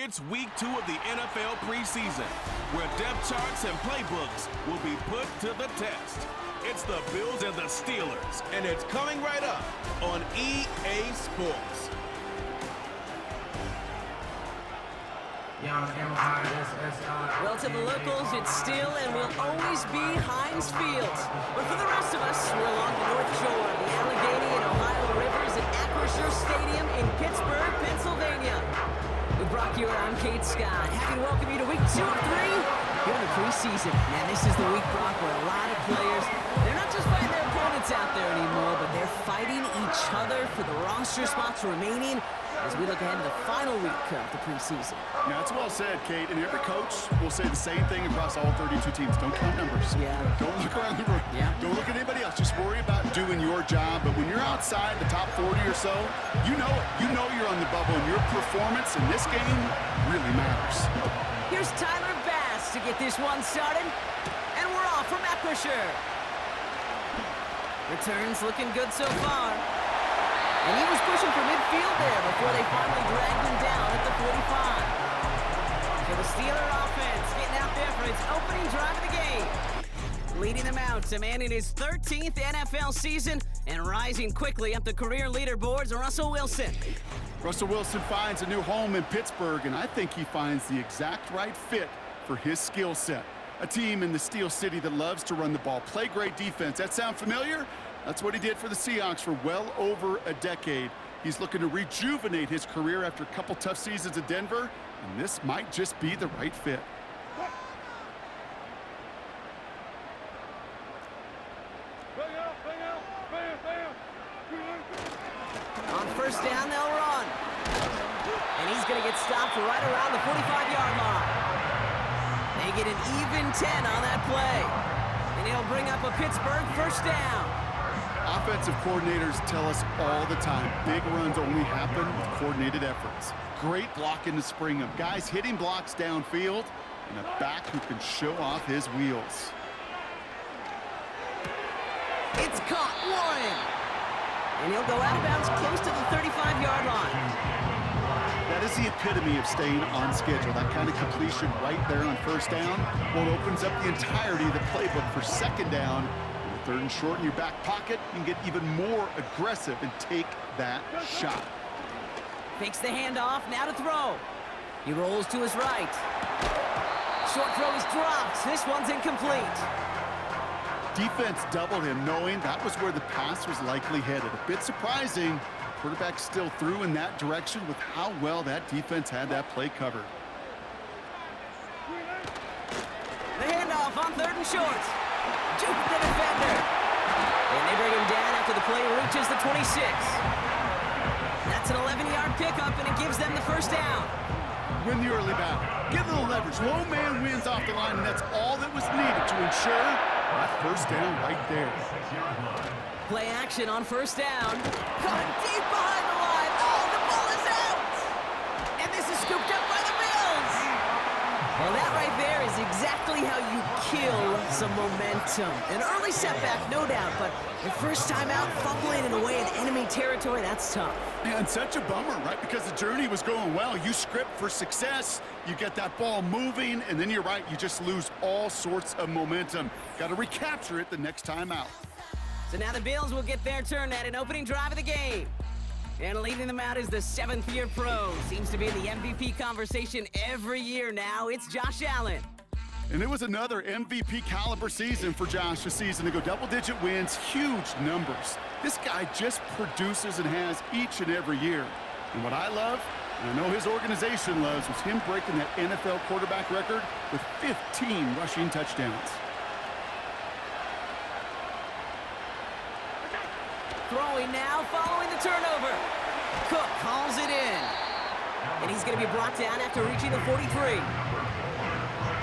It's week 2 of the NFL preseason, where depth charts and playbooks will be put to the test. It's the Bills and the Steelers, and it's coming right up on EA Sports. Well, to the locals, it's still and will always be Heinz Field. But for the rest of us, we're along the North Shore, the Allegheny and Ohio Rivers at Acrisure Stadium in Pittsburgh, Pennsylvania. With Brock here, I'm Kate Scott. Happy to welcome you to week 2 of 3 here in the preseason. Now, this is the week, Brock, where a lot of players, they're not just fighting their opponents out there anymore, but they're fighting each other for the roster spots remaining as we look ahead to the final week of the preseason. Yeah, that's well said, Kate. And every coach will say the same thing across all 32 teams. Don't count numbers. Yeah. Don't look around the room. Yeah. Don't look at anybody else. Just worry about doing your job. But when you're outside the top 40 or so, you know it. You know you're on the bubble, and your performance in this game really matters. Here's Tyler Bass to get this one started. And we're off from Acrisure. Returns looking good so far. And he was pushing for midfield there before they finally dragged him down at the 45. So the Steeler offense getting out there for its opening drive of the game. Leading them out, a man in his 13th NFL season and rising quickly up the career leaderboards, Russell Wilson. Russell Wilson finds a new home in Pittsburgh, and I think he finds the exact right fit for his skill set. A team in the Steel City that loves to run the ball, play great defense. That sound familiar? That's what he did for the Seahawks for well over a decade. He's looking to rejuvenate his career after a couple tough seasons in Denver, and this might just be the right fit. On first down, they'll run. And he's going to get stopped right around the 45-yard line. They get an even 10 on that play. And he'll bring up a Pittsburgh first down. Offensive coordinators tell us all the time, big runs only happen with coordinated efforts. Great block in the spring of guys hitting blocks downfield and a back who can show off his wheels. It's caught, Warren. And he'll go out of bounds close to the 35-yard line. That is the epitome of staying on schedule. That kind of completion right there on first down. Well, it opens up the entirety of the playbook for second down. Third and short in your back pocket, you can get even more aggressive and take that shot. Fakes the handoff, now to throw. He rolls to his right. Short throw is dropped. This one's incomplete. Defense doubled him, knowing that was where the pass was likely headed. A bit surprising. Quarterback still threw in that direction with how well that defense had that play covered. The handoff on third and short. Juke the defender. And they bring him down after the play reaches the 26. That's an 11-yard pickup, and it gives them the first down. Win the early battle. Get a little leverage. Low man wins off the line, and that's all that was needed to ensure that first down right there. Play action on first down. Caught deep behind the line. Oh, the ball is out. And this is scooped up by the Bills. Well, that right there is exactly how you kill some momentum. An early setback, no doubt, but your first time out, fumbling in away in enemy territory, that's tough. And such a bummer, right? Because the journey was going well. You script for success, you get that ball moving, and then you're right, you just lose all sorts of momentum. Got to recapture it the next time out. So now the Bills will get their turn at an opening drive of the game. And leading them out is the 7th-year pro. Seems to be in the MVP conversation every year now. It's Josh Allen. And it was another MVP caliber season for Josh this season. To go double-digit wins, huge numbers. This guy just produces and has each and every year. And what I love, and I know his organization loves, was him breaking that NFL quarterback record with 15 rushing touchdowns. Throwing now, following the turnover. Cook calls it in. And he's going to be brought down after reaching the 43.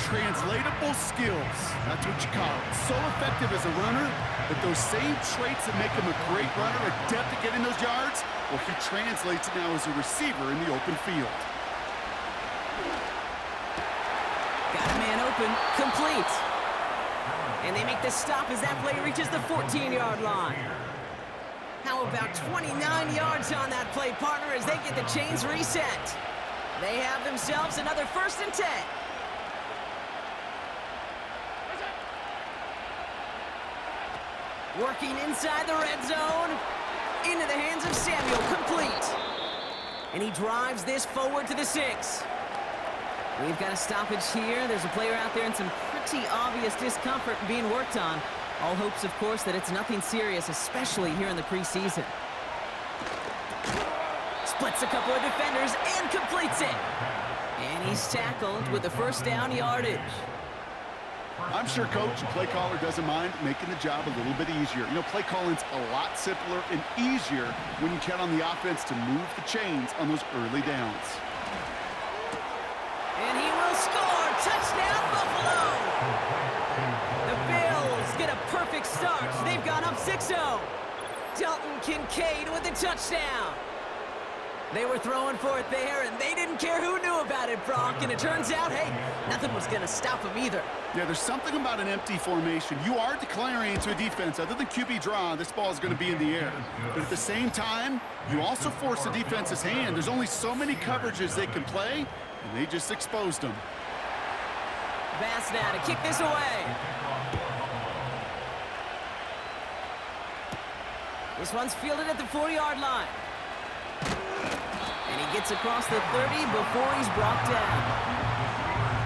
Translatable skills, that's what you call it. So effective as a runner, but those same traits that make him a great runner, adept at getting those yards, well, he translates it now as a receiver in the open field. Got a man open, complete. And they make the stop as that play reaches the 14-yard line. How about 29 yards on that play, partner, as they get the chains reset? They have themselves another 1st and 10. Working inside the red zone. Into the hands of Samuel, complete. And he drives this forward to the 6. We've got a stoppage here. There's a player out there in some pretty obvious discomfort being worked on. All hopes, of course, that it's nothing serious, especially here in the preseason. Splits a couple of defenders and completes it. And he's tackled with the 1st down yardage. I'm sure coach and play caller doesn't mind making the job a little bit easier. You know, play calling's a lot simpler and easier when you count on the offense to move the chains on those early downs. And he will score. Touchdown, Buffalo! The Bills get a perfect start. They've gone up 6-0. Dalton Kincaid with the touchdown. They were throwing for it there, and they didn't care who knew about it, Brock. And it turns out, hey, nothing was going to stop them either. Yeah, there's something about an empty formation. You are declaring to a defense, other than QB draw, this ball is going to be in the air. But at the same time, you also force the defense's hand. There's only so many coverages they can play, and they just exposed them. Bass now to kick this away. This one's fielded at the 40-yard line. And he gets across the 30 before he's brought down.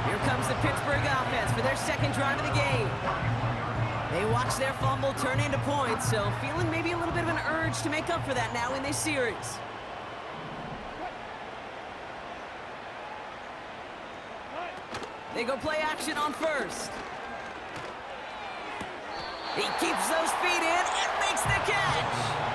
Here comes the Pittsburgh offense for their 2nd drive of the game. They watch their fumble turn into points, so feeling maybe a little bit of an urge to make up for that now in this series. They go play action on 1st. He keeps those feet in and makes the catch.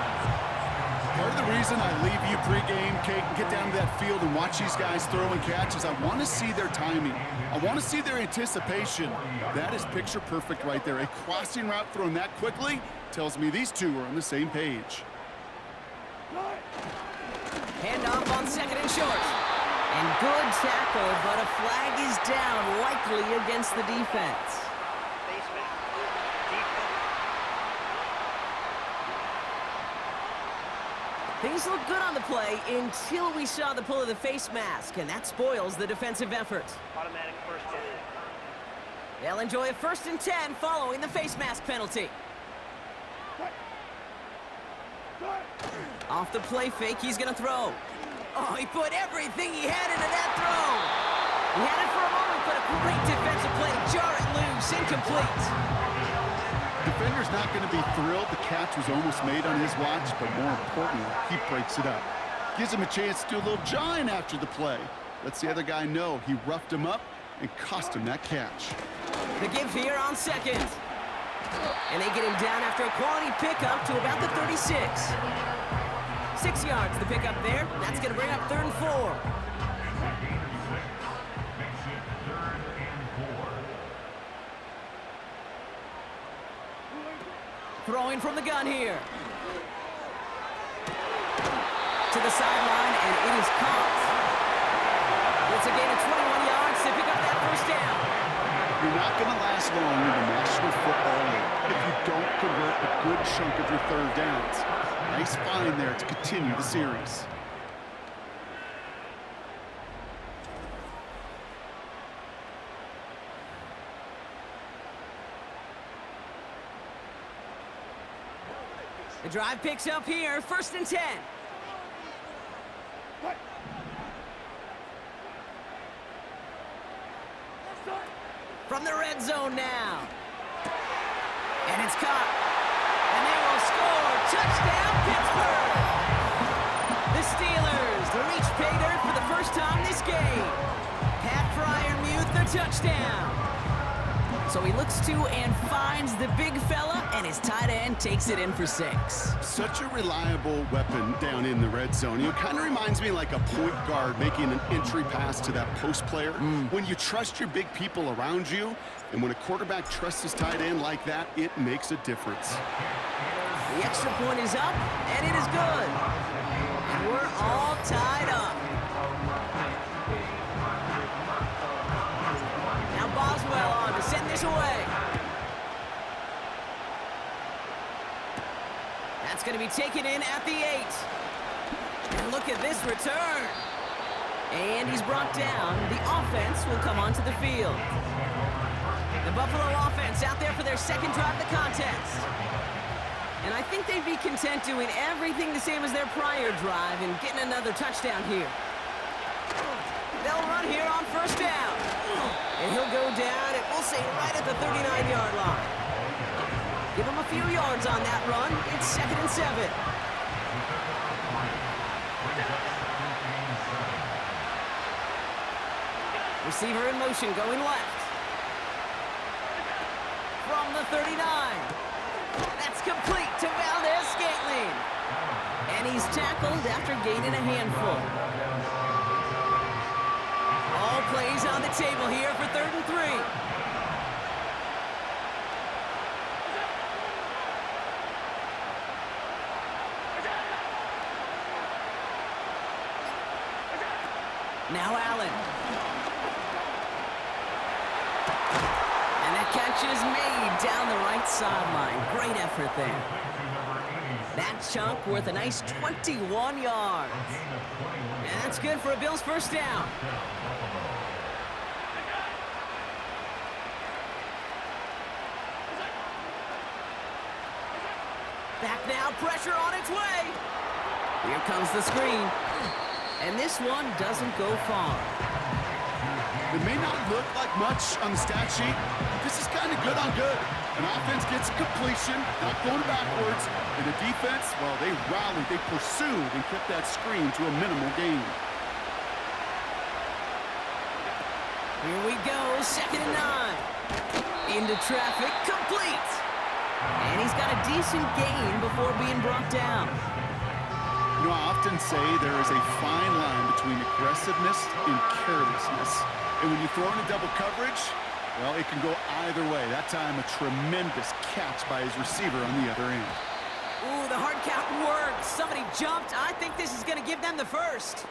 Part of the reason I leave you pregame, Kate, and get down to that field and watch these guys throw and catch is I want to see their timing. I want to see their anticipation. That is picture perfect right there. A crossing route thrown that quickly tells me these two are on the same page. Handoff on 2nd and short. And good tackle, but a flag is down, likely against the defense. Things look good on the play until we saw the pull of the face mask, and that spoils the defensive effort. Automatic 1st down. They'll enjoy a 1st and 10 following the face mask penalty. Off the play fake, he's going to throw. Oh, he put everything he had into that throw. He had it for a moment, but a great defensive play to jar it loose, incomplete. Defender's not going to be thrilled the catch was almost made on his watch, but more importantly, he breaks it up. Gives him a chance to do a little jawing after the play. Lets the other guy know he roughed him up and cost him that catch. The give here on 2nd. And they get him down after a quality pickup to about the 36. 6 yards the pickup there. That's going to bring up 3rd and 4. Throwing from the gun here. To the sideline, and it is caught. It's a gain of 21 yards to pick up that 1st down. You're not going to last long in the National Football League if you don't convert a good chunk of your 3rd downs. Nice find there to continue the series. The drive picks up here, 1st and 10. From the red zone now. And it's caught. And they will score. Touchdown, Pittsburgh! The Steelers reach pay dirt for the first time this game. Pat Fryermuth, the touchdown. So he looks to and finds the big fella, and his tight end takes it in for 6. Such a reliable weapon down in the red zone. It kind of reminds me like a point guard making an entry pass to that post player. When you trust your big people around you, and when a quarterback trusts his tight end like that, it makes a difference. The extra point is up, and it is good. And we're all tied up. Now Boswell on to send this away. That's going to be taken in at the 8. And look at this return. And he's brought down. The offense will come onto the field. The Buffalo offense out there for their second drive of the contest. And I think they'd be content doing everything the same as their prior drive and getting another touchdown here. They'll run here on first down. And he'll go down, and we'll say right at the 39-yard line. Give him a few yards on that run. It's 2nd and 7. Receiver in motion, going left. From the 39. That's complete to Valdez-Scantling. And he's tackled after gaining a handful. All plays on the table here for 3rd and 3. Now Allen. And that catch is made down the right sideline. Great effort there. That chunk worth a nice 21 yards. And that's good for a Bills first down. Back now, pressure on its way. Here comes the screen. And this one doesn't go far. It may not look like much on the stat sheet, but this is kind of good on good. An offense gets a completion, not going backwards, and the defense, well, they rallied, they pursued, and kept that screen to a minimal gain. Here we go, 2nd and 9. Into traffic, complete. And he's got a decent gain before being brought down. You know, I often say there is a fine line between aggressiveness and carelessness. And when you throw in a double coverage, well, it can go either way. That time, a tremendous catch by his receiver on the other end. Ooh, the hard count worked. Somebody jumped. I think this is going to give them the first.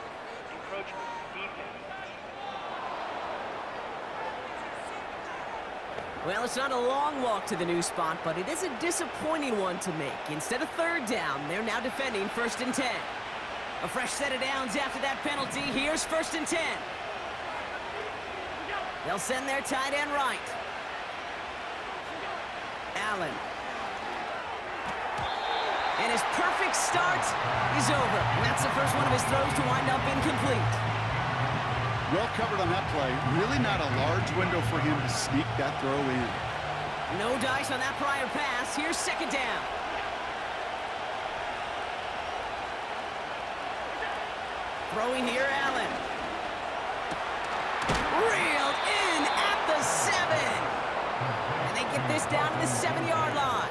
Well, it's not a long walk to the new spot, but it is a disappointing one to make. Instead of 3rd down, they're now defending 1st and 10. A fresh set of downs after that penalty. Here's 1st and 10. They'll send their tight end right. Allen. And his perfect start is over. And that's the first one of his throws to wind up incomplete. Well covered on that play. Really not a large window for him to sneak that throw in. No dice on that prior pass. Here's 2nd down. Throwing here, Allen. Reeled in at the 7. And they get this down to the 7-yard line.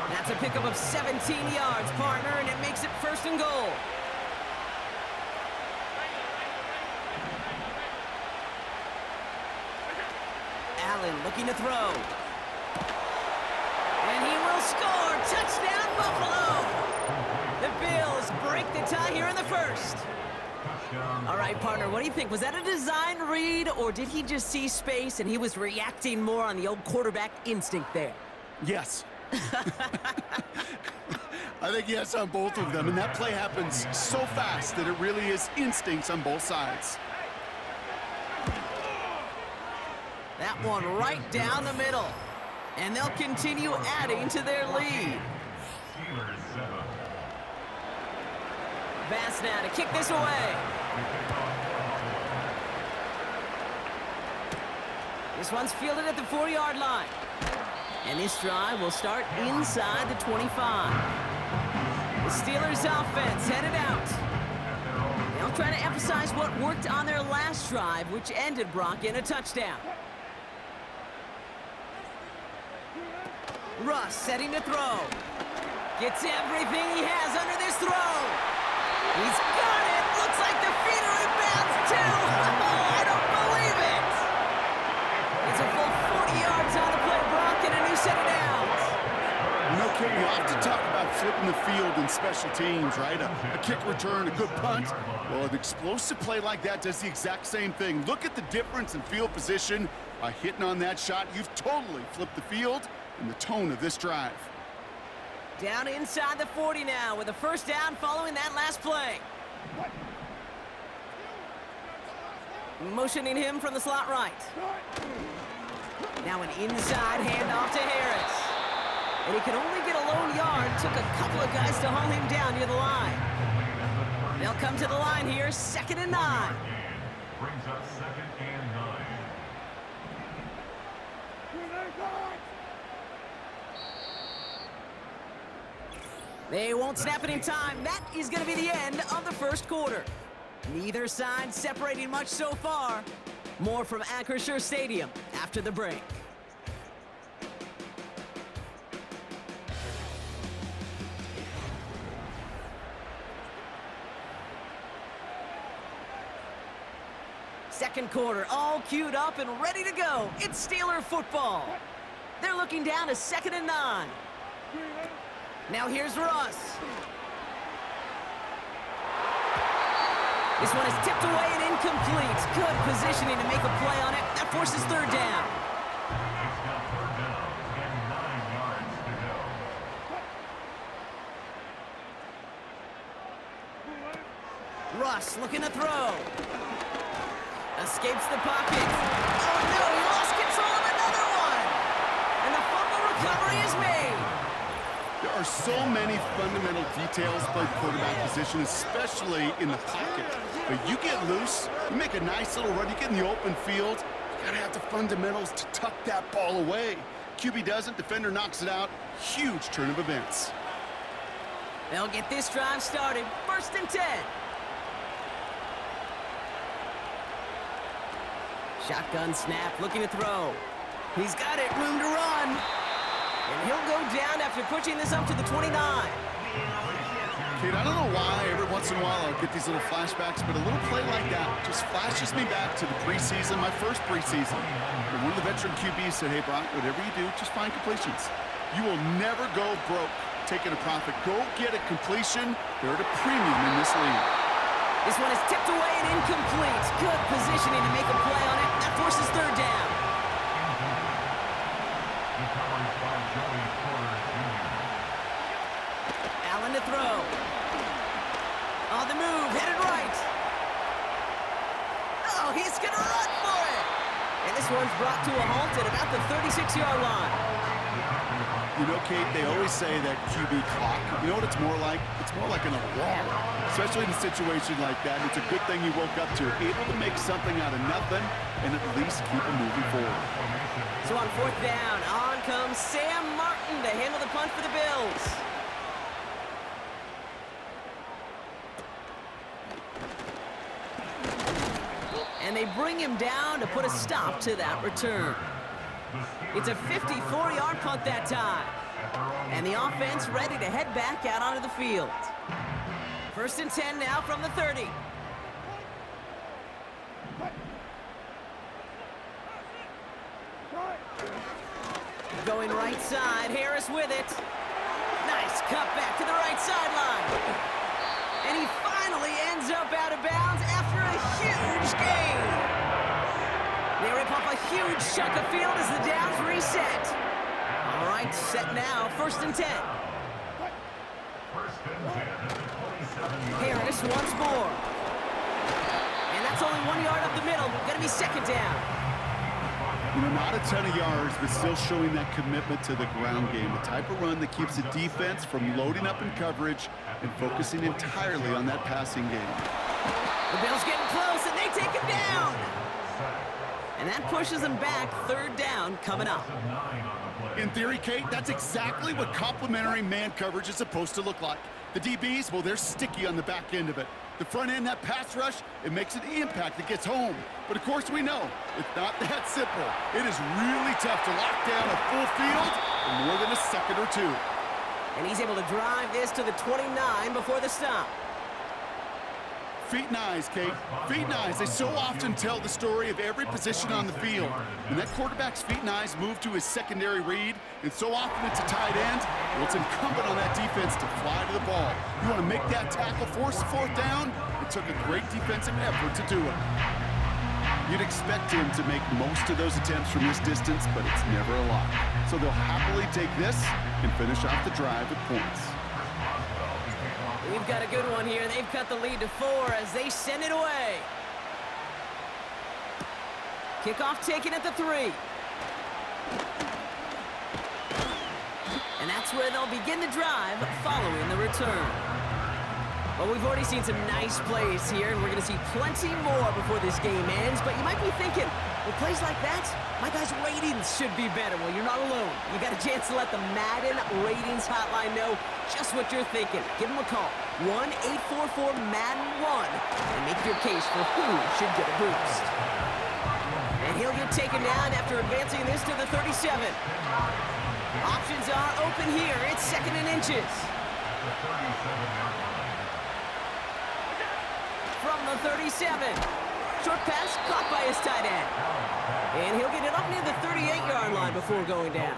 That's a pickup of 17 yards, partner, and it makes it 1st and goal. Allen looking to throw. And he will score. Touchdown, Buffalo. The Bills break the tie here in the 1st. All right, partner, what do you think? Was that a design read, or did he just see space and he was reacting more on the old quarterback instinct there? Yes. I think yes on both of them, and that play happens so fast that it really is instincts on both sides. That one right down the middle. And they'll continue adding to their lead. Bass now to kick this away. This one's fielded at the 4-yard line. And this drive will start inside the 25. The Steelers offense headed out. They'll try to emphasize what worked on their last drive, which ended, Brock, in a touchdown. Russ setting to throw. Gets everything he has under this throw. He's got it. Looks like the feet are in bounds, too. I don't believe it. It's a full 40 yards on the play, Brock, and a new set of downs. You know, Kate, you often talk about flipping the field in special teams, right? A kick return, a good punt. Well, an explosive play like that does the exact same thing. Look at the difference in field position. By hitting on that shot, you've totally flipped the field and the tone of this drive. Down inside the 40 now with a first down following that last play. Motioning him from the slot right. Now an inside handoff to Harris. And he could only get a lone yard. Took a couple of guys to haul him down near the line. They'll come to the line here, 2nd and 9. Brings up 2nd and 9. They won't snap it in time. That is going to be the end of the first quarter. Neither side separating much so far. More from Acrisure Stadium after the break. Second quarter, all queued up and ready to go. It's Steeler football. They're looking down to 2nd and 9. Now here's Russ. This one is tipped away and incomplete. Good positioning to make a play on it. That forces 3rd down. It's now 3rd down and 9 yards to go. Russ looking to throw. Escapes the pocket. Oh no, he lost control of another one. And the fumble recovery is made. There are so many fundamental details by quarterback position, especially in the pocket. But you get loose, you make a nice little run, you get in the open field, you gotta have the fundamentals to tuck that ball away. QB doesn't, defender knocks it out. Huge turn of events. They'll get this drive started. 1st and 10. Shotgun snap, looking to throw. He's got it, room to run. And he'll go down after pushing this up to the 29. Kate, I don't know why every once in a while I'll get these little flashbacks, but a little play like that just flashes me back to the preseason, my first preseason. And one of the veteran QBs said, hey, Brock, whatever you do, just find completions. You will never go broke taking a profit. Go get a completion. They're at a premium in this league. This one is tipped away and incomplete. Good positioning to make a play on it. That forces 3rd down. Allen to throw. On the move, headed right. Oh, he's going to run for it. And this one's brought to a halt at about the 36-yard line. You know, Kate, they always say that QB clock. You know what it's more like? It's more like an alarm, especially in a situation like that. It's a good thing you woke up to, able to make something out of nothing and at least keep it moving forward. So on 4th down, on comes Sam Martin to handle the punt for the Bills. And they bring him down to put a stop to that return. It's a 54-yard punt that time. And the offense ready to head back out onto the field. 1st and 10 now from the 30. Going right side, Harris with it. Nice cut back to the right sideline. And he finally ends up out of bounds after a huge gain. They rip off a huge chunk of field as the downs reset. All right, set now, 1st and 10. Harris once more. And that's only 1 yard up the middle. Gonna be 2nd down. You know, not a ton of yards, but still showing that commitment to the ground game. The type of run that keeps the defense from loading up in coverage and focusing entirely on that passing game. The Bills getting close, and they take him down. And that pushes them back. 3rd down coming up. In theory, Kate, that's exactly what complementary man coverage is supposed to look like. The DBs, well, they're sticky on the back end of it. The front end, that pass rush, it makes an impact that gets home. But of course we know, it's not that simple. It is really tough to lock down a full field in more than a second or two. And he's able to drive this to the 29 before the stop. Feet and eyes, Kate. Feet and eyes. They so often tell the story of every position on the field. When that quarterback's feet and eyes move to his secondary read, and so often it's a tight end, well, it's incumbent on that defense to fly to the ball. You want to make that tackle, force the 4th down? It took a great defensive effort to do it. You'd expect him to make most of those attempts from this distance, but it's never a lot. So they'll happily take this and finish off the drive with points. We've got a good one here. They've cut the lead to 4 as they send it away. Kickoff taken at the 3. And that's where they'll begin the drive following the return. Well, we've already seen some nice plays here, and we're going to see plenty more before this game ends. But you might be thinking, with plays like that, my guys' ratings should be better. Well, you're not alone. You got a chance to let the Madden Ratings Hotline know just what you're thinking. Give them a call, 1-844-MADDEN-1, and make your case for who should get a boost. And he'll get taken down after advancing this to the 37. Options are open here. It's 2nd and inches. From the 37. Short pass caught by his tight end. And he'll get it up near the 38-yard line before going down.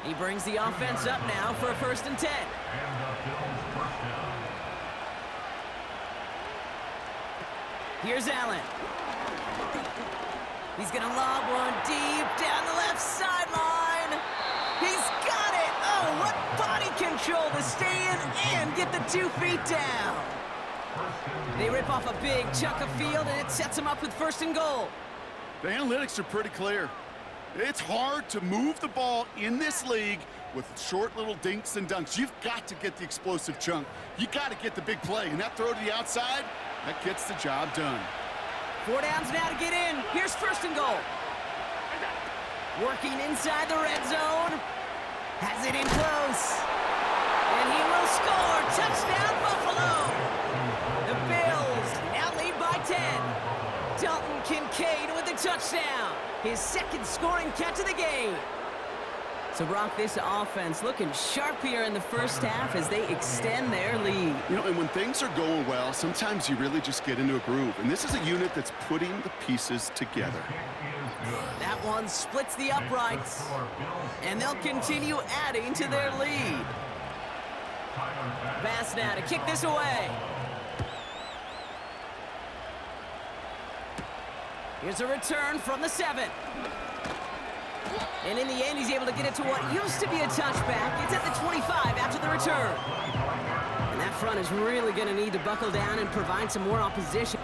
He brings the offense up now for a 1st and 10. Here's Allen. He's going to lob one deep down the left sideline. He's got it. Oh, what body control to stay in and get the 2 feet down. They rip off a big chunk of field, and it sets him up with 1st and goal. The analytics are pretty clear. It's hard to move the ball in this league with short little dinks and dunks. You've got to get the explosive chunk. You got to get the big play, and that throw to the outside, that gets the job done. 4 downs now to get in. Here's 1st and goal. Working inside the red zone. Has it in close. And he will score. Touchdown, Buffalo. The Bills now lead by 10. Dalton Kincaid with the touchdown. His 2nd scoring catch of the game. So, Brock, this offense looking sharp here in the 1st half as they extend their lead. You know, and when things are going well, sometimes you really just get into a groove. And this is a unit that's putting the pieces together. That one splits the uprights. And they'll continue adding to their lead. Pass now to kick this away. Here's a return from the 7. And in the end, he's able to get it to what used to be a touchback. It's at the 25 after the return. And that front is really going to need to buckle down and provide some more opposition.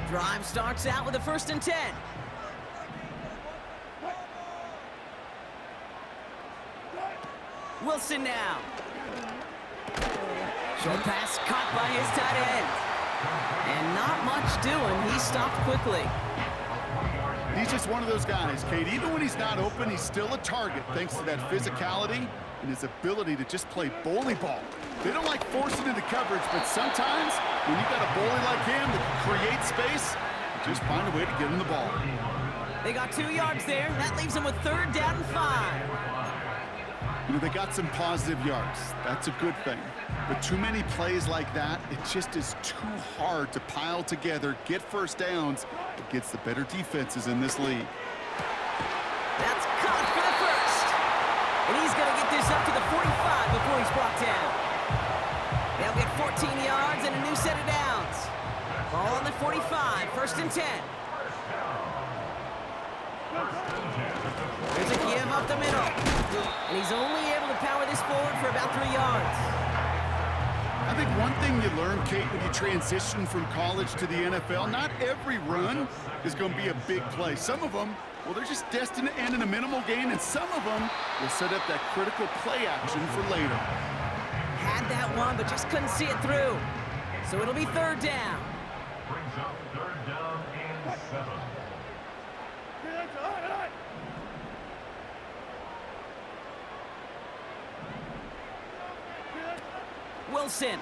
Drive starts out with a 1st and 10. Wilson now. Short pass caught by his tight end. And not much doing. He stopped quickly. He's just one of those guys, Kate. Even when he's not open, he's still a target thanks to that physicality and his ability to just play bully ball. They don't like forcing into coverage, but sometimes when you've got a bully like him that can create space, you just find a way to get him the ball. They got 2 yards there. That leaves them with 3rd down and 5. You know, they got some positive yards. That's a good thing. But too many plays like that, it just is too hard to pile together, get 1st downs against the better defenses in this league. That's caught for the 1st. And he's going to get this up to the 45 before he's brought down. They'll get 14 yards and a new set of downs. Ball on the 45, 1st and 10. There's a give up the middle. And he's only able to power this forward for about 3 yards. I think one thing you learn, Kate, when you transition from college to the NFL, not every run is going to be a big play. Some of them, well, they're just destined to end in a minimal gain, and some of them will set up that critical play action for later. Had that one, but just couldn't see it through. So it'll be 3rd down. Brings up 3rd down and 7. Wilson.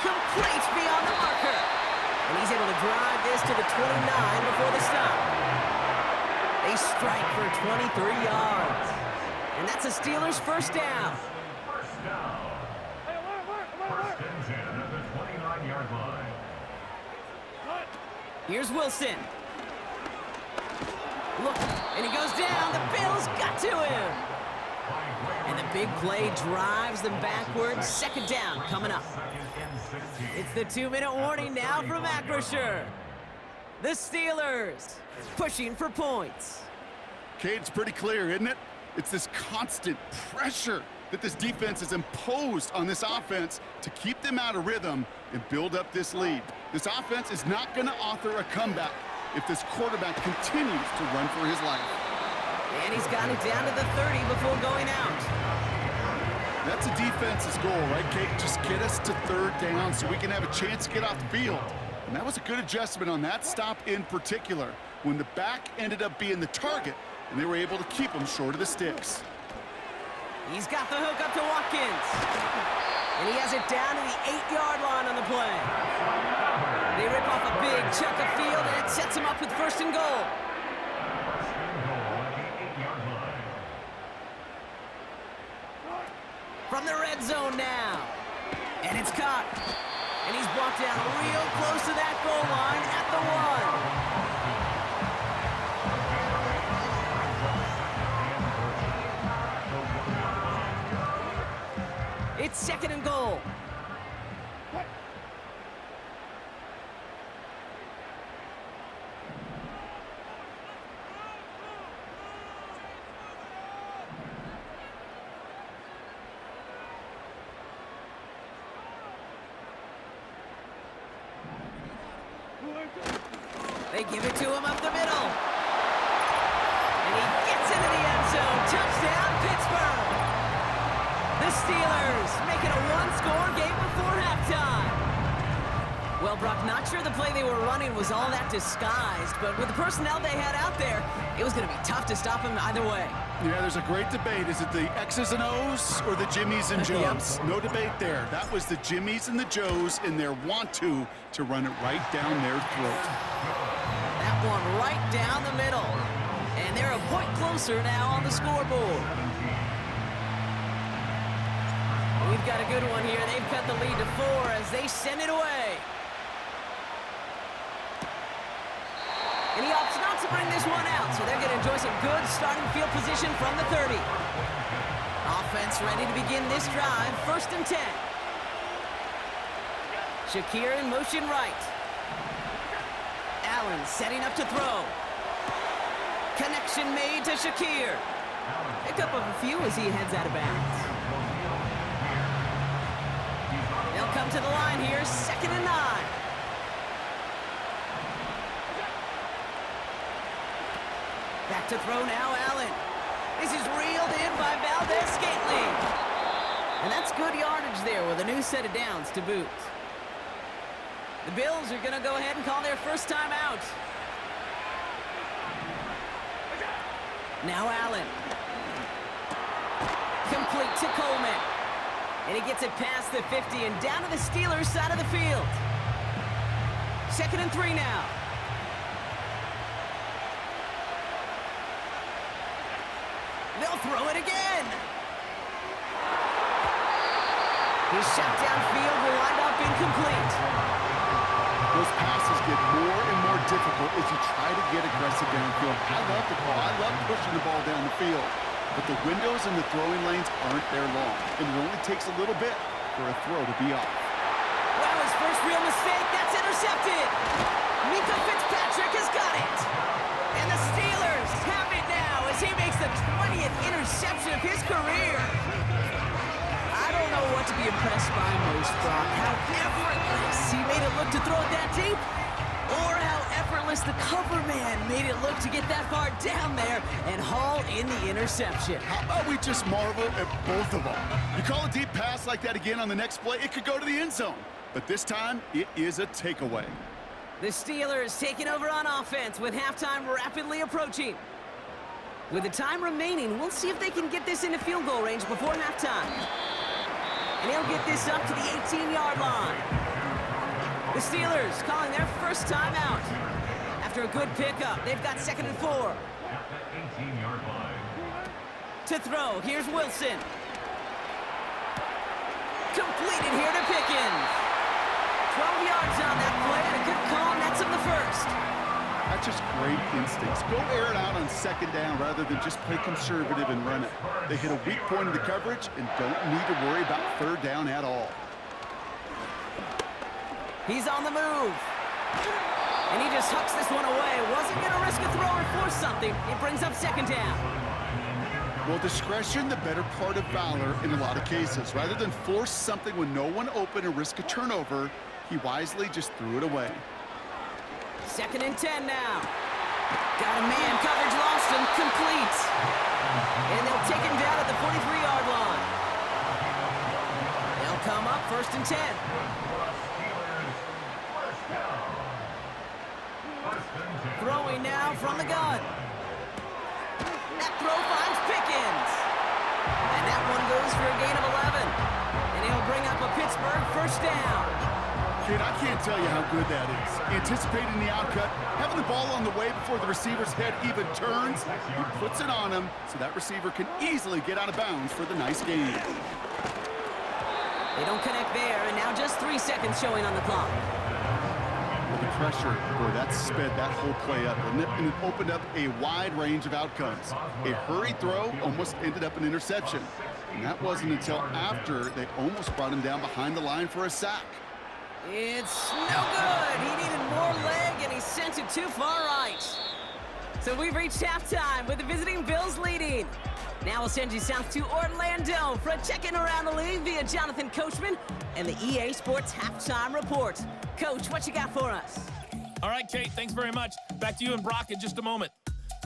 Complete beyond the marker. And he's able to drive this to the 29 before the stop. They strike for 23 yards. And that's a Steelers 1st down. 1st down. 1st and 10 at the 29-yard line. Here's Wilson. Look, and he goes down. The Bills got to him. And the big play drives them backwards. 2nd down coming up. It's the 2-minute warning now from Acrisure. The Steelers pushing for points. Kate, it's pretty clear, isn't it? It's this constant pressure that this defense has imposed on this offense to keep them out of rhythm and build up this lead. This offense is not going to author a comeback if this quarterback continues to run for his life. And he's got it down to the 30 before going out. That's a defense's goal, right, Kate? Just get us to third down so we can have a chance to get off the field. And that was a good adjustment on that stop in particular, when the back ended up being the target, and they were able to keep him short of the sticks. He's got the hook up to Watkins. And he has it down to the 8-yard line on the play. They rip off a big chunk of field, and it sets him up with first and goal. From the red zone now. And it's caught. And he's brought down real close to that goal line at the 1. It's second and goal. They give it to him up the middle. And he gets into the end zone. Touchdown, Pittsburgh. The Steelers make it a one-score game before halftime. Well, Brock, not sure the play they were running was all that disguised, but with the personnel they had out there, it was going to be tough to stop him either way. Yeah, there's a great debate. Is it the X's and O's or the Jimmies and Joes? No debate there. That was the Jimmies and the Joes in their want-to run it right down their throat. That one right down the middle. And they're a point closer now on the scoreboard. We've got a good one here. They've cut the lead to 4 as they send it away. And he opts not to bring this one out, so they're going to enjoy some good starting field position from the 30. Offense ready to begin this drive, first and 10. Shakir in motion right. Allen setting up to throw. Connection made to Shakir. Pick up of a few as he heads out of bounds. They'll come to the line here, second and 9. Back to throw now, Allen. This is reeled in by Valdez-Scantling. And that's good yardage there with a new set of downs to boot. The Bills are going to go ahead and call their first time out. Now Allen. Complete to Coleman. And he gets it past the 50 and down to the Steelers' side of the field. Second and 3 now. They'll throw it again. His shot downfield will wind up incomplete. Those passes get more and more difficult as you try to get aggressive downfield. I love the ball. I love pushing the ball down the field. But the windows and the throwing lanes aren't there long. And it only takes a little bit for a throw to be off. Well, his first real mistake, that's intercepted. Mika Fitzpatrick has got it. And the Steelers have it now as he makes the 20th interception of his career. I don't know what to be impressed by most, Brock. How effortless he made it look to throw it that deep, or how effortless the cover man made it look to get that far down there and haul in the interception. How about we just marvel at both of them? You call a deep pass like that again on the next play, it could go to the end zone. But this time, it is a takeaway. The Steelers taking over on offense with halftime rapidly approaching. With the time remaining, we'll see if they can get this into field goal range before halftime. And he'll get this up to the 18-yard line. The Steelers calling their first time out. After a good pickup, they've got second and 4. At the 18-yard line. To throw, here's Wilson. Completed here to Pickens. 12 yards on that play, and a good call, and that's him the first. That's just great instincts. Go air it out on second down rather than just play conservative and run it. They hit a weak point in the coverage and don't need to worry about third down at all. He's on the move. And he just hucks this one away. Wasn't going to risk a throw or force something. It brings up second down. Well, discretion, the better part of valor in a lot of cases. Rather than force something when no one open and risk a turnover, he wisely just threw it away. 2nd and 10 now. Got a man, coverage lost and complete. And they'll take him down at the 43-yard line. They'll come up 1st and 10. Throwing now from the gun. That throw finds Pickens. And that one goes for a gain of 11. And he'll bring up a Pittsburgh 1st down. Kid, I can't tell you how good that is. Anticipating the outcut, having the ball on the way before the receiver's head even turns, he puts it on him so that receiver can easily get out of bounds for the nice gain. They don't connect there, and now just 3 seconds showing on the clock. With the pressure, boy, that sped that whole play up, didn't it? And it opened up a wide range of outcomes. A hurried throw almost ended up an interception. And that wasn't until after they almost brought him down behind the line for a sack. It's no good. He needed more leg, and he sent it too far right. So we've reached halftime with the visiting Bills leading. Now we'll send you south to Orlando for a check-in around the league via Jonathan Coachman and the EA Sports Halftime Report. Coach, what you got for us? All right, Kate, thanks very much. Back to you and Brock in just a moment.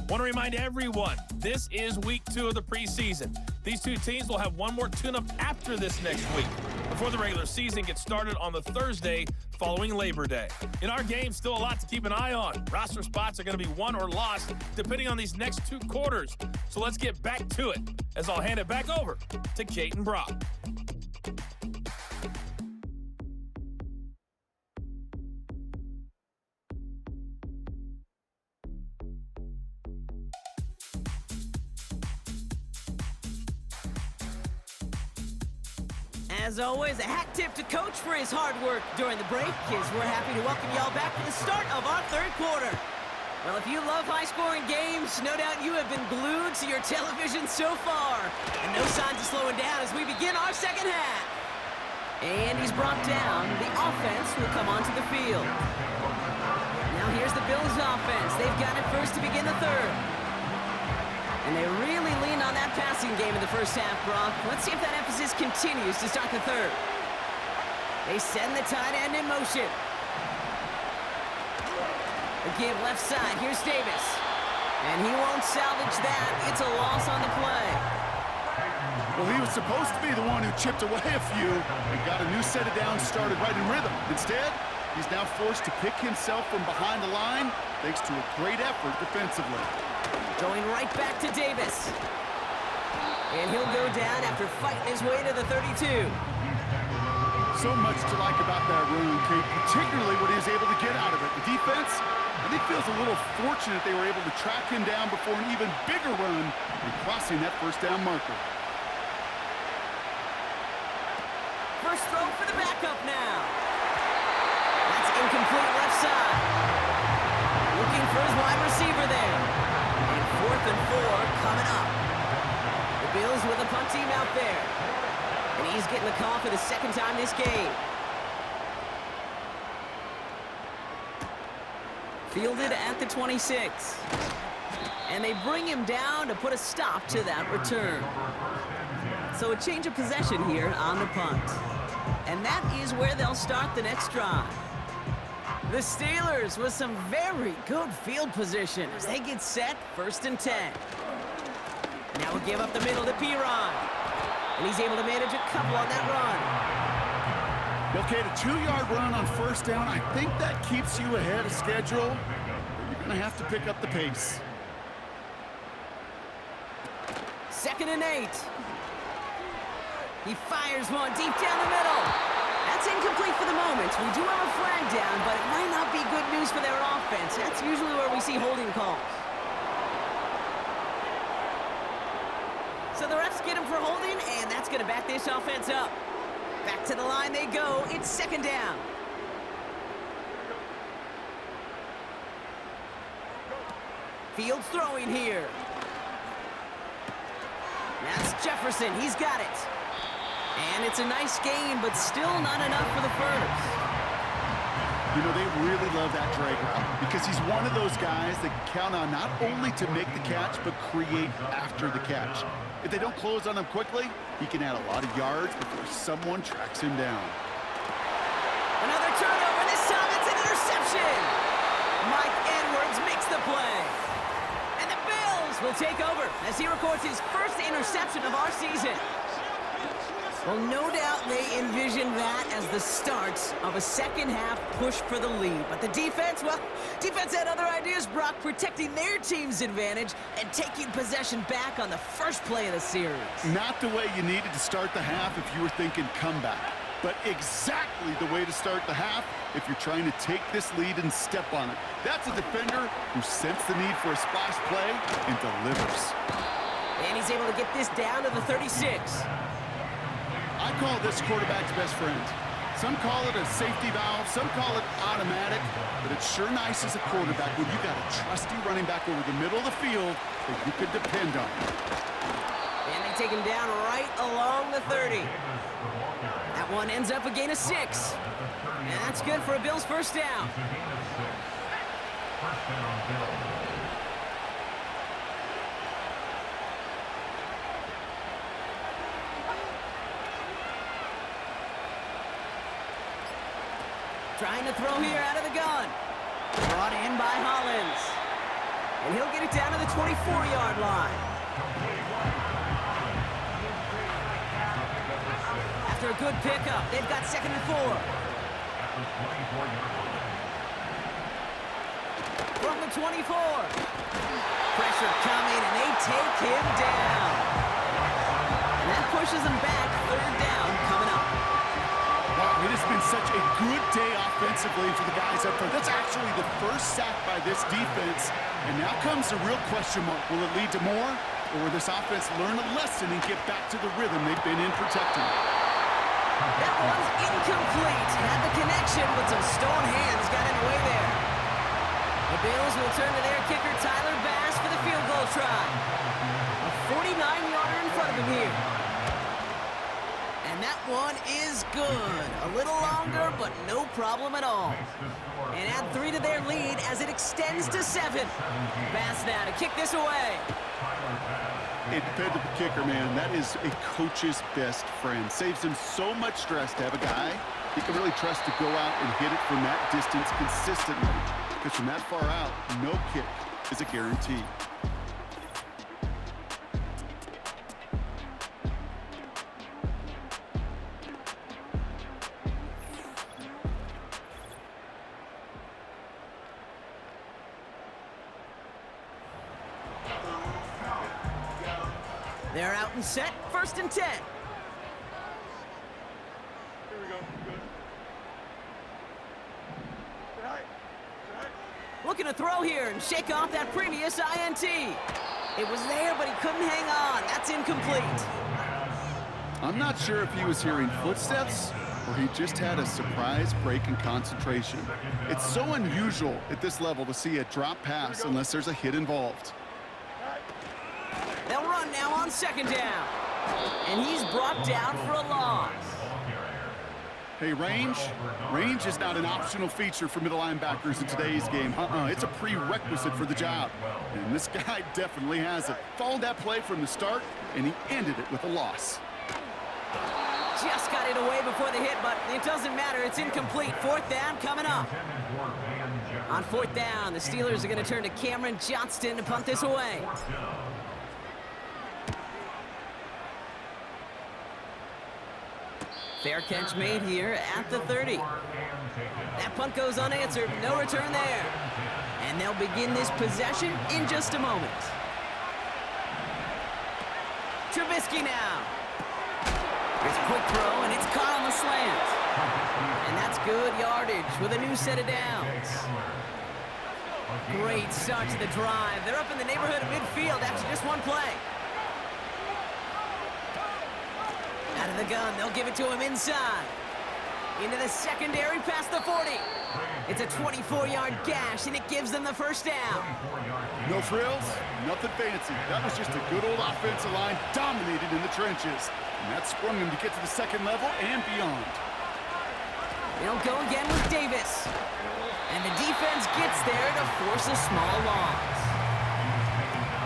Want to remind everyone, this is week 2 of the preseason. These two teams will have one more tune-up after this next week, before the regular season gets started on the Thursday following Labor Day. In our game, still a lot to keep an eye on. Roster spots are going to be won or lost depending on these next 2 quarters. So let's get back to it, as I'll hand it back over to Kate and Brock. As always, a hat tip to Coach for his hard work during the break, as we're happy to welcome y'all back for the start of our 3rd quarter. Well, if you love high-scoring games, no doubt you have been glued to your television so far. And no signs of slowing down as we begin our 2nd half. And he's brought down. The offense will come onto the field. Now here's the Bills offense. They've got it first to begin the 3rd. And they really leaned on that passing game in the 1st half, Brock. Let's see if that emphasis continues to start the 3rd. They send the tight end in motion. The give left side. Here's Davis. And he won't salvage that. It's a loss on the play. Well, he was supposed to be the one who chipped away a few and got a new set of downs started right in rhythm. Instead, he's now forced to pick himself from behind the line thanks to a great effort defensively. Going right back to Davis. And he'll go down after fighting his way to the 32. So much to like about that run, Kate, particularly what he was able to get out of it. The defense, I think, feels a little fortunate they were able to track him down before an even bigger run and crossing that 1st down marker. First throw for the backup now. That's incomplete left side. Looking for his wide receiver there. And 4th and 4 coming up. The Bills with a punt team out there. And he's getting the call for the 2nd time this game. Fielded at the 26. And they bring him down to put a stop to that return. So a change of possession here on the punt. And that is where they'll start the next drive. The Steelers with some very good field position as they get set 1st and 10. Now we'll give up the middle to Piron. And he's able to manage a couple on that run. Okay, the 2-yard run on 1st down, I think that keeps you ahead of schedule. But you're going to have to pick up the pace. 2nd and 8. He fires one deep down the middle. That's incomplete for the moment. We do have a flag down, but it might not be good news for their offense. That's usually where we see holding calls. So the refs get him for holding, and that's going to back this offense up. Back to the line they go. It's 2nd down. Fields throwing here. That's Jefferson. He's got it. And it's a nice gain, but still not enough for the 1st. You know, they really love that drag route because he's one of those guys that can count on not only to make the catch, but create after the catch. If they don't close on him quickly, he can add a lot of yards before someone tracks him down. Another turnover. This time it's an interception. Mike Edwards makes the play. And the Bills will take over as he records his first interception of our season. Well, no doubt they envisioned that as the start of a second-half push for the lead. But the defense, well, defense had other ideas, Brock, protecting their team's advantage and taking possession back on the first play of the series. Not the way you needed to start the half if you were thinking comeback, but exactly the way to start the half if you're trying to take this lead and step on it. That's a defender who sensed the need for a splash play and delivers. And he's able to get this down to the 36. I call this quarterback's best friend. Some call it a safety valve, some call it automatic, but it's sure nice as a quarterback when you got a trusty running back over the middle of the field that you could depend on. And they take him down right along the 30. That one ends up a gain of 6. And that's good for a Bills first down. Trying to throw here out of the gun. Brought in by Hollins. And he'll get it down to the 24-yard line. After a good pickup, they've got 2nd and 4. From the 24. Pressure coming, and they take him down. And that pushes him back. 3rd down coming up. Wow, it has been such a good day offensively for the guys up front. That's actually the first sack by this defense. And now comes the real question mark. Will it lead to more? Or will this offense learn a lesson and get back to the rhythm they've been in protecting? That one's incomplete. Had the connection, but some stone hands got in the way there. The Bills will turn to their kicker, Tyler Bass, for the field goal try. A 49-yarder in front of him here. And that one is good. A little longer, but no problem at all. And add 3 to their lead as it extends to 7. Bass now to kick this away. A dependable kicker, man. That is a coach's best friend. Saves him so much stress to have a guy he can really trust to go out and hit it from that distance consistently. Because from that far out, no kick is a guarantee. They're out and set, 1st and 10. Here we go. Good. Looking to throw here and shake off that previous INT. It was there, but he couldn't hang on. That's incomplete. I'm not sure if he was hearing footsteps or he just had a surprise break in concentration. It's so unusual at this level to see a drop pass unless there's a hit involved. They'll run now on 2nd down. And he's brought down for a loss. Hey, range is not an optional feature for middle linebackers in today's game. It's a prerequisite for the job. And this guy definitely has it. Followed that play from the start, and he ended it with a loss. Just got it away before the hit, but it doesn't matter. It's incomplete. 4th down coming up. On 4th down, the Steelers are going to turn to Cameron Johnston to punt this away. Fair catch made here at the 30. That punt goes unanswered. No return there. And they'll begin this possession in just a moment. Trubisky now. Here's a quick throw, and it's caught on the slant. And that's good yardage with a new set of downs. Great start to the drive. They're up in the neighborhood of midfield after just one play. Out of the gun, they'll give it to him inside. Into the secondary past the 40. It's a 24-yard gash, and it gives them the first down. No frills, nothing fancy. That was just a good old offensive line dominated in the trenches. And that sprung them to get to the second level and beyond. They'll go again with Davis. And the defense gets there to force a small loss.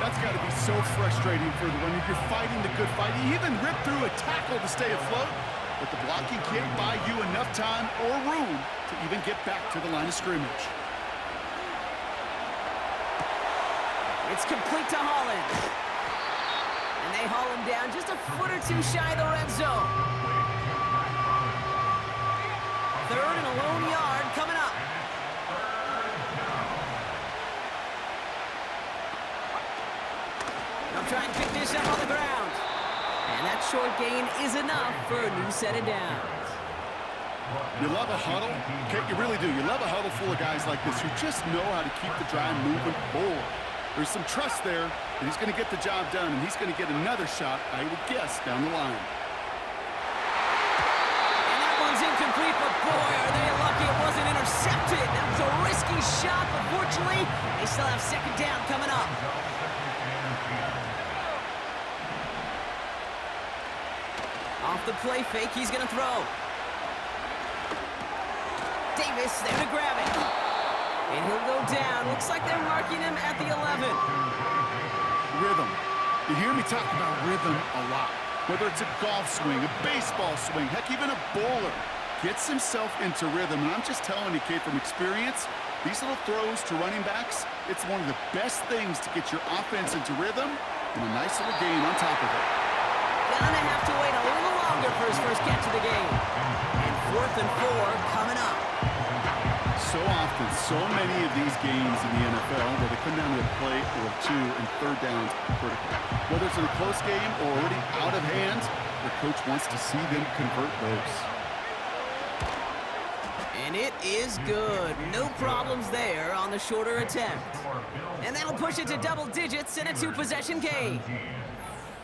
That's got to be so frustrating for the runner. You're fighting the good fight. He even ripped through a tackle to stay afloat, but the blocking can't buy you enough time or room to even get back to the line of scrimmage. It's complete to Holland. And they haul him down just a foot or two shy of the red zone. 3rd and a lone yard coming up. They'll try and pick this up on the ground. And that short gain is enough for a new set of downs. You love a huddle? Okay, you really do. You love a huddle full of guys like this who just know how to keep the drive moving forward. There's some trust there that he's going to get the job done, and he's going to get another shot, I would guess, down the line. And that one's incomplete, but boy, are they lucky it wasn't intercepted. That was a risky shot, but fortunately, they still have 2nd down coming up. Off the play fake, he's going to throw. Davis there to grab it. And he'll go down. Looks like they're marking him at the 11. Rhythm. You hear me talk about rhythm a lot. Whether it's a golf swing, a baseball swing, heck, even a bowler gets himself into rhythm. And I'm just telling you, kid, from experience, these little throws to running backs, it's one of the best things to get your offense into rhythm and a nice little gain on top of it. Gonna have to wait a little longer for his first catch of the game. And 4th and 4 coming up. So often, so many of these games in the NFL where they come down to a play or 2 and 3rd downs are critical. Whether it's in a close game or already out of hand, the coach wants to see them convert those. And it is good. No problems there on the shorter attempt. And that'll push it to double digits in a 2-possession game.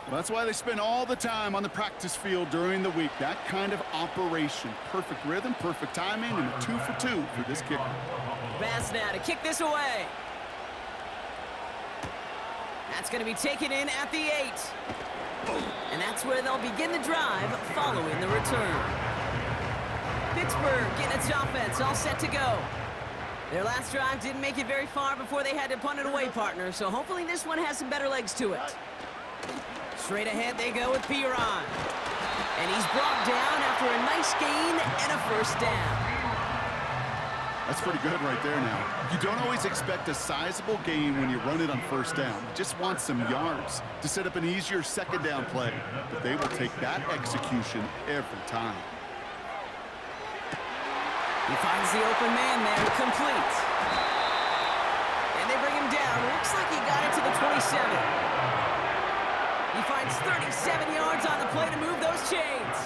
Well, that's why they spend all the time on the practice field during the week. That kind of operation. Perfect rhythm, perfect timing, and a 2 for 2 for this kicker. Pass now to kick this away. That's going to be taken in at the 8. And that's where they'll begin the drive following the return. Pittsburgh in its offense, all set to go. Their last drive didn't make it very far before they had to punt it away, partner, so hopefully this one has some better legs to it. Straight ahead they go with Piron. And he's brought down after a nice gain and a 1st down. That's pretty good right there now. You don't always expect a sizable gain when you run it on 1st down. You just want some yards to set up an easier 2nd down play. But they will take that execution every time. He finds the open man there, complete. And they bring him down. Looks like he got it to the 27. He finds 37 yards on the play to move those chains.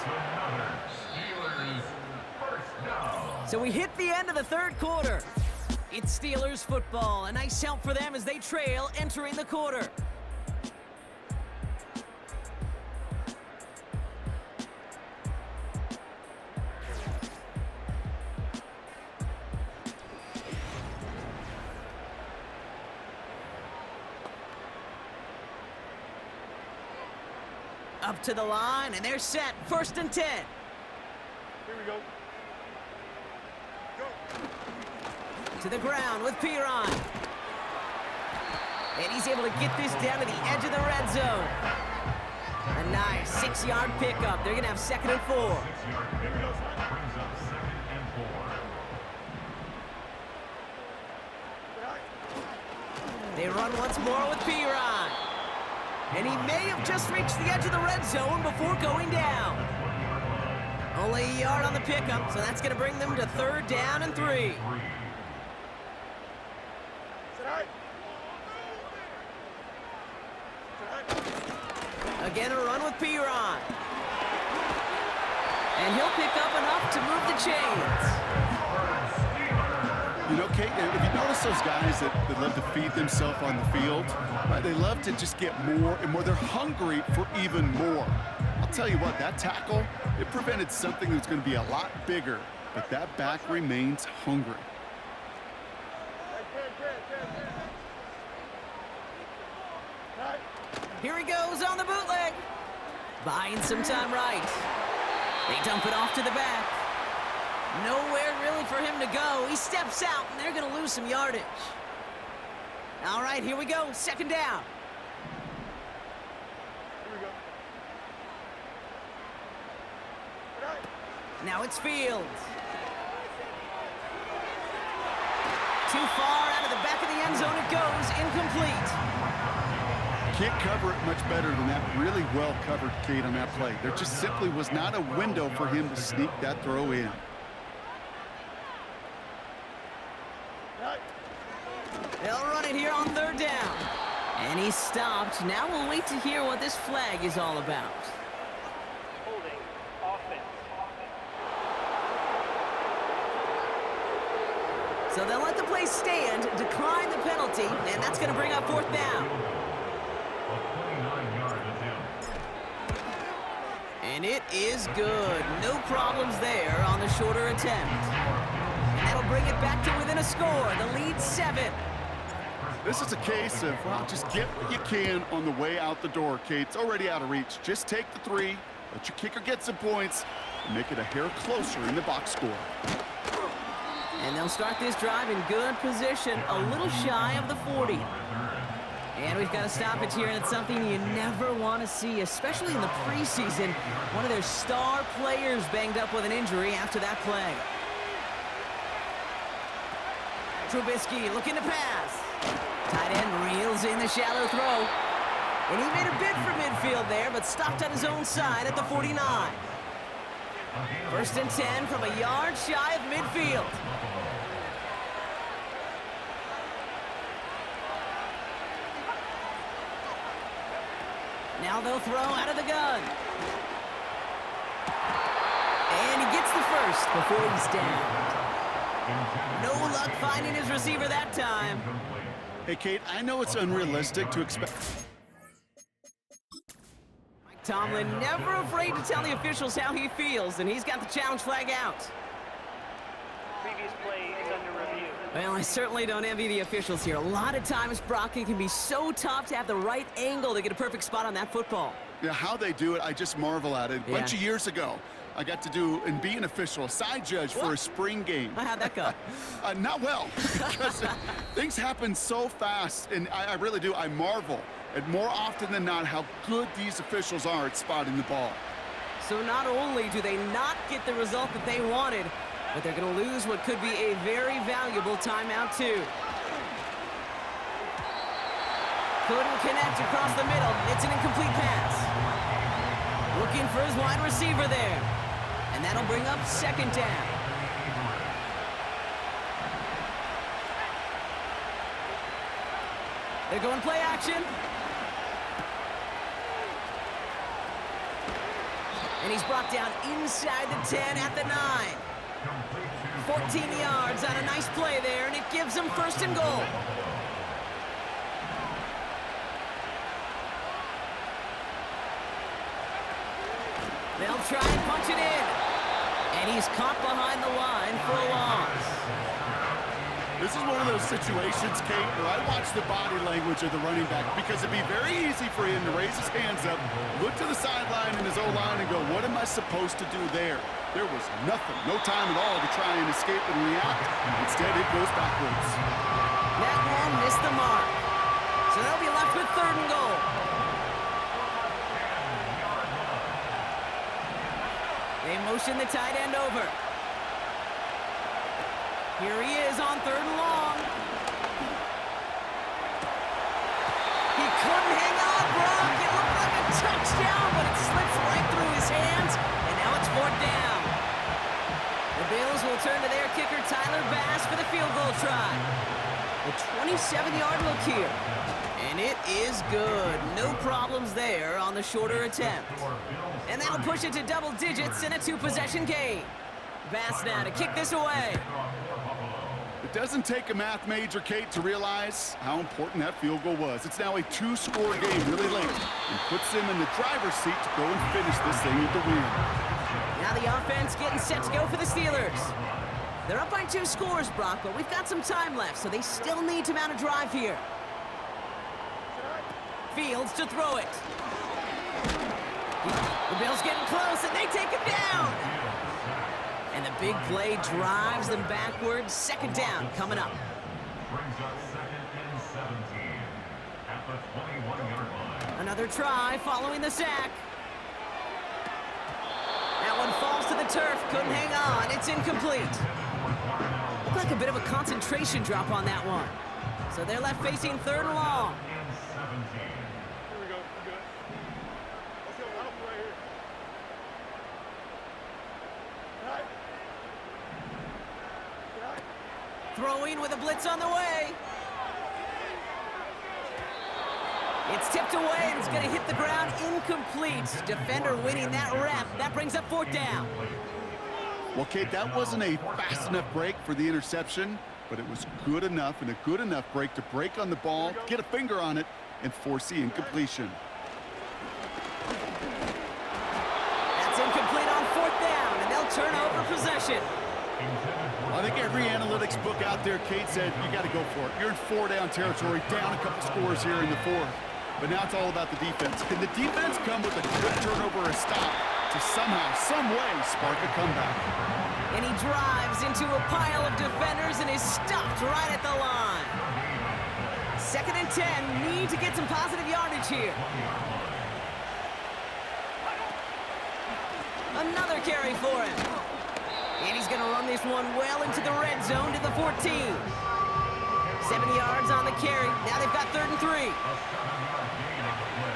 So we hit the end of the 3rd quarter. It's Steelers football. A nice help for them as they trail entering the quarter. Up to the line, and they're set. 1st and 10. Here we go. To the ground with Piron. And he's able to get this down to the edge of the red zone. A nice 6-yard pickup. They're going to have 2nd and 4. 6-yard pickup brings up 2nd and 4. They run once more with Piron. And he may have just reached the edge of the red zone before going down. Only a yard on the pickup, so that's going to bring them to 3rd down and 3. Again, a run with Piron. And he'll pick up enough to move the chains. You know, Kate, if you notice those guys that love to feed themselves on the field, right, they love to just get more and more. They're hungry for even more. I'll tell you what, that tackle, it prevented something that's going to be a lot bigger, but that back remains hungry. Here he goes on the bootleg. Buying some time right. They dump it off to the back. Nowhere really for him to go. He steps out, and they're going to lose some yardage. All right, here we go. Second down. Now it's Fields. Too far out of the back of the end zone it goes. Incomplete. Can't cover it much better than that. Really well covered, Kate, on that play. There just simply was not a window for him to sneak that throw in. They'll run it here on third down. And he's stopped. Now we'll wait to hear what this flag is all about. Holding offense. So they'll let the play stand, decline the penalty, and that's going to bring up fourth down. And it is good. No problems there on the shorter attempt. And that'll bring it back to within a score. The lead's 7. This is a case of, well, just get what you can on the way out the door, Kate. It's already out of reach. Just take the 3, let your kicker get some points, and make it a hair closer in the box score. And they'll start this drive in good position, a little shy of the 40. And we've got a stoppage here, and it's something you never want to see, especially in the preseason. One of their star players banged up with an injury after that play. Trubisky looking to pass. Tight end reels in the shallow throw. And he made a bid for midfield there, but stopped on his own side at the 49. First and 10 from a yard shy of midfield. Now they'll throw out of the gun. And he gets the first before he's down. No luck finding his receiver that time. Hey, Kate, I know it's unrealistic to expect... Mike Tomlin never afraid to tell the officials how he feels, and he's got the challenge flag out. Previous play is under review. Well, I certainly don't envy the officials here. A lot of times, Brock, it can be so tough to have the right angle to get a perfect spot on that football. Yeah, how they do it, I just marvel at it. A Yeah. bunch of years ago, I got to do and be an official, a side judge for a spring game. How'd that go? Not well, because things happen so fast, and I really do. I marvel at more often than not how good these officials are at spotting the ball. So not only do they not get the result that they wanted, but they're going to lose what could be a very valuable timeout, too. Couldn't connect across the middle. It's an incomplete pass. Looking for his wide receiver there. And that'll bring up second down. They're going play action. And he's brought down inside the 10 at the 9. 14 yards on a nice play there, and it gives them first and goal. They'll try and punch it in. And he's caught behind the line for a loss. This is one of those situations, Kate, where I watch the body language of the running back, because it'd be very easy for him to raise his hands up, look to the sideline in his O-line and go, what am I supposed to do there? There was nothing, no time at all to try and escape and react. Instead, it goes backwards. That one missed the mark. So they'll be left with third and goal. They motion the tight end over. Here he is on third and long. He couldn't hang on, Brock. It looked like a touchdown, but it slips right through his hands, and now it's fourth down. The Bills will turn to their kicker, Tyler Bass, for the field goal try. A 27-yard look here. And it is good. No problems there on the shorter attempt. And that'll push it to double digits in a 2-possession game. Bass now to kick this away. It doesn't take a math major, Kate, to realize how important that field goal was. It's now a 2-score game really late and puts them in the driver's seat to go and finish this thing with the win. Now the offense getting set to go for the Steelers. They're up by 2 scores, Brock, but we've got some time left, so they still need to mount a drive here. Fields to throw it. The Bills getting close, and they take him down. And the big play drives them backwards. Second down coming up. Brings up 2nd and 17 at the 21-yard line. Another try following the sack. That one falls to the turf. Couldn't hang on. It's incomplete. Looked like a bit of a concentration drop on that one. So they're left facing 3rd and long. And 17. Here we go. We're good. Let's go. Help right here. All right. All right. Throwing with a blitz on the way. It's tipped away and it's going to hit the ground incomplete. Defender winning that rep. That brings up 4th down. Well, Kate, that wasn't a fast enough break for the interception, but it was good enough and a good enough break to break on the ball, get a finger on it, and force the incompletion. That's incomplete on 4th down, and they'll turn over possession. I think every analytics book out there, Kate, said you got to go for it. You're in 4-down territory, down a couple scores here in the 4th. But now it's all about the defense. Can the defense come with a good turnover or a stop to somehow, some way, spark a comeback? And he drives into a pile of defenders and is stopped right at the line. 2nd and 10, need to get some positive yardage here. Another carry for him. And he's going to run this one well into the red zone to the 14. 7 yards on the carry. Now they've got 3rd and 3. A 7-yard gain on the play.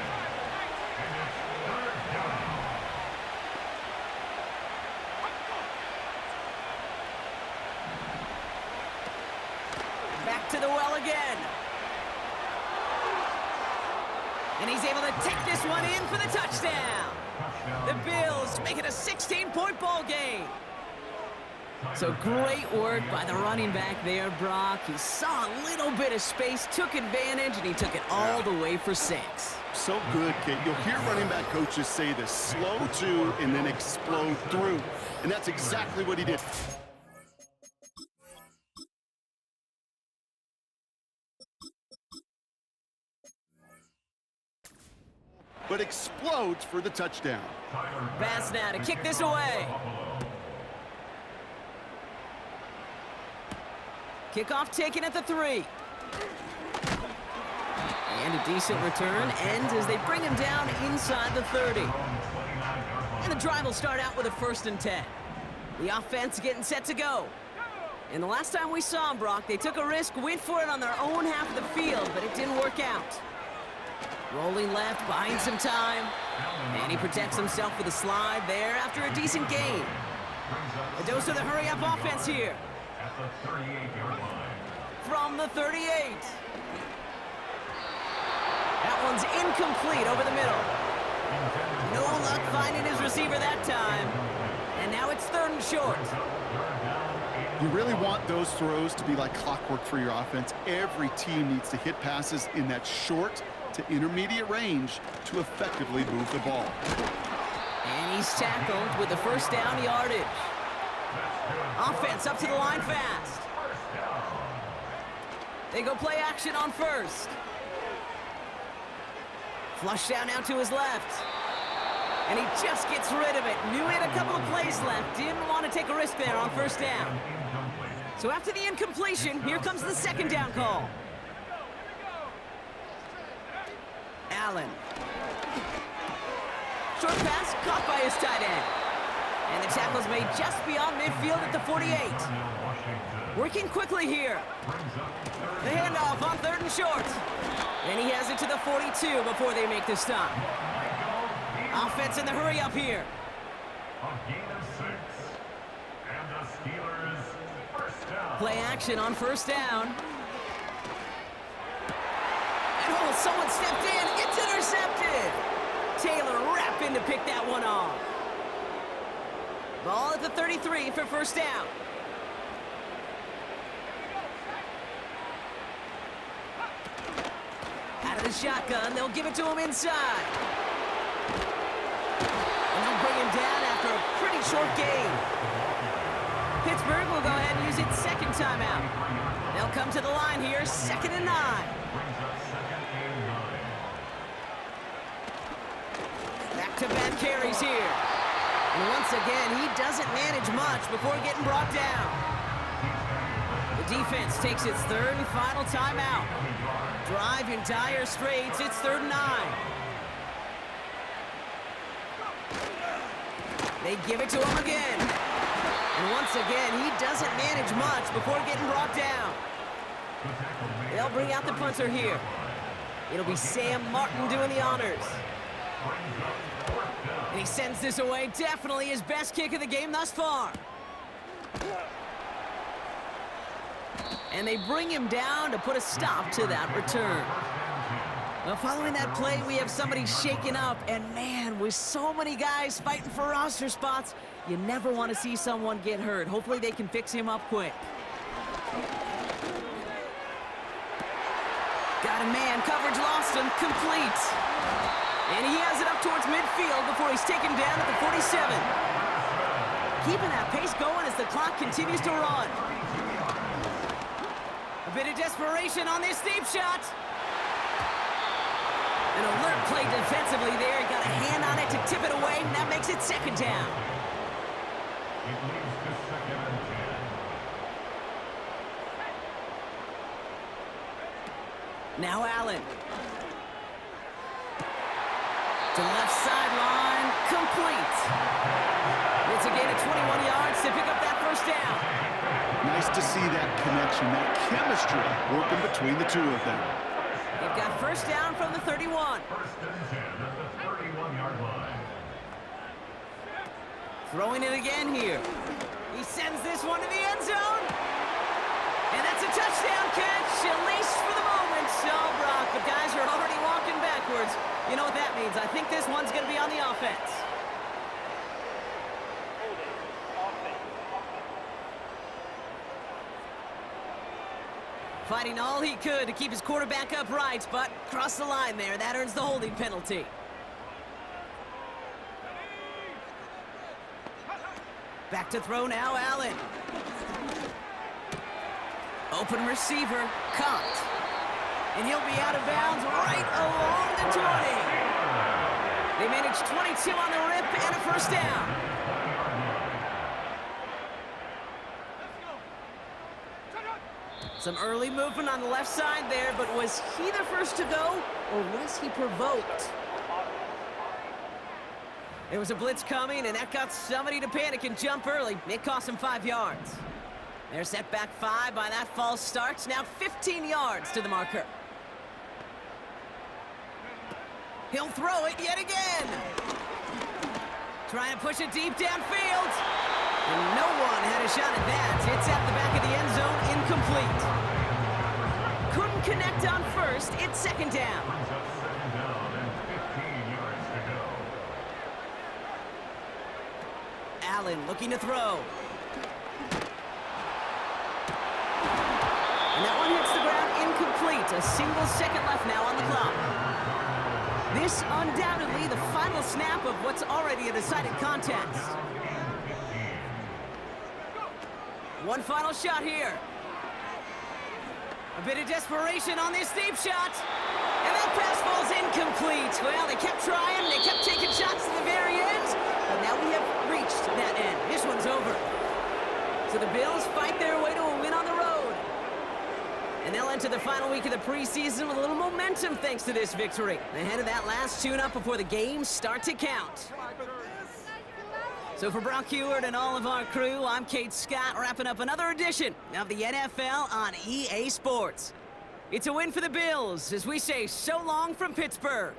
And it's 3rd down. Back to the well again. And he's able to take this one in for the touchdown. The Bills make it a 16-point ball game. So great work by the running back there, Brock. He saw a little bit of space, took advantage, and he took it all the way for 6. So good, Kate. You'll hear running back coaches say this: slow to and then explode through. And that's exactly what he did. But explodes for the touchdown. Pass now to kick this away. Kickoff taken at the 3. And a decent return ends as they bring him down inside the 30. And the drive will start out with a 1st and 10. The offense getting set to go. And the last time we saw him, Brock, they took a risk, went for it on their own half of the field, but it didn't work out. Rolling left, buying some time. And he protects himself with a slide there after a decent gain. A dose of the hurry-up offense here. At the 38-yard line. From the 38. That one's incomplete over the middle. No luck finding his receiver that time. And now it's 3rd and short. You really want those throws to be like clockwork for your offense. Every team needs to hit passes in that short to intermediate range to effectively move the ball. And he's tackled with the 1st down yardage. Offense up to the line fast. They go play action on 1st. Flush down now to his left. And he just gets rid of it. Knew he had a couple of plays left. Didn't want to take a risk there on 1st down. So after the incompletion, here comes the 2nd down call. Allen. Short pass caught by his tight end. And the tackle's made just beyond midfield at the 48. Working quickly here. The handoff on 3rd and short. And he has it to the 42 before they make the stop. Offense in the hurry up here. A gain of 6. And the Steelers 1st down. Play action on 1st down. And oh, someone stepped in. It's intercepted. Taylor rapping to pick that one off. Ball at the 33 for 1st down. Out of the shotgun, they'll give it to him inside. And they'll bring him down after a pretty short gain. Pittsburgh will go ahead and use its 2nd timeout. They'll come to the line here, 2nd and 9. Back-to-back carries here. And once again, he doesn't manage much before getting brought down. The defense takes its third and final timeout. Drive in dire straits, it's 3rd and 9. They give it to him again. And once again, he doesn't manage much before getting brought down. They'll bring out the punter here. It'll be Sam Martin doing the honors. And he sends this away, definitely his best kick of the game thus far. And they bring him down to put a stop to that return. Well, following that play, we have somebody shaken up. And man, with so many guys fighting for roster spots, you never want to see someone get hurt. Hopefully they can fix him up quick. Got a man, coverage lost him, complete. And he has it up towards midfield before he's taken down at the 47. Keeping that pace going as the clock continues to run. A bit of desperation on this deep shot. An alert play defensively there. Got a hand on it to tip it away, and that makes it 2nd down. It leads to 2nd and 10. Now Allen. To left sideline, complete. It's a gain of 21 yards to pick up that 1st down. Nice to see that connection, that chemistry working between the two of them. They've got 1st down from the 31. 1st and 10 at the 31-yard line. Throwing it again here. He sends this one to the end zone. And that's a touchdown catch, at least for the moment. So, Brock, the guys are already walking backwards. You know what that means. I think this one's going to be on the offense. Fighting all he could to keep his quarterback upright, but crossed the line there. That earns the holding penalty. Back to throw now, Allen. Open receiver, caught. And he'll be out of bounds right along the 20. They managed 22 on the rip and a 1st down. Some early movement on the left side there, but was he the first to go, or was he provoked? There was a blitz coming, and that got somebody to panic and jump early. It cost him 5 yards. They're set back 5 by that false start. Now 15 yards to the marker. He'll throw it yet again. Trying to push it deep downfield. And no one had a shot at that. It's at the back of the end zone, incomplete. Couldn't connect on 1st. It's 2nd down. Brings up 2nd down and 15 yards to go. Allen looking to throw. And that one hits the ground incomplete. A single second left now on the clock. This undoubtedly the final snap of what's already a decided contest. One final shot here. A bit of desperation on this deep shot. And that pass falls incomplete. Well, they kept trying, they kept taking shots to the very end. But now we have reached that end. This one's over. So the Bills fight their way to a win on the road. And they'll enter the final week of the preseason with a little momentum thanks to this victory. Ahead of that last tune-up before the games start to count. So for Brock Heward and all of our crew, I'm Kate Scott, wrapping up another edition of the NFL on EA Sports. It's a win for the Bills as we say so long from Pittsburgh.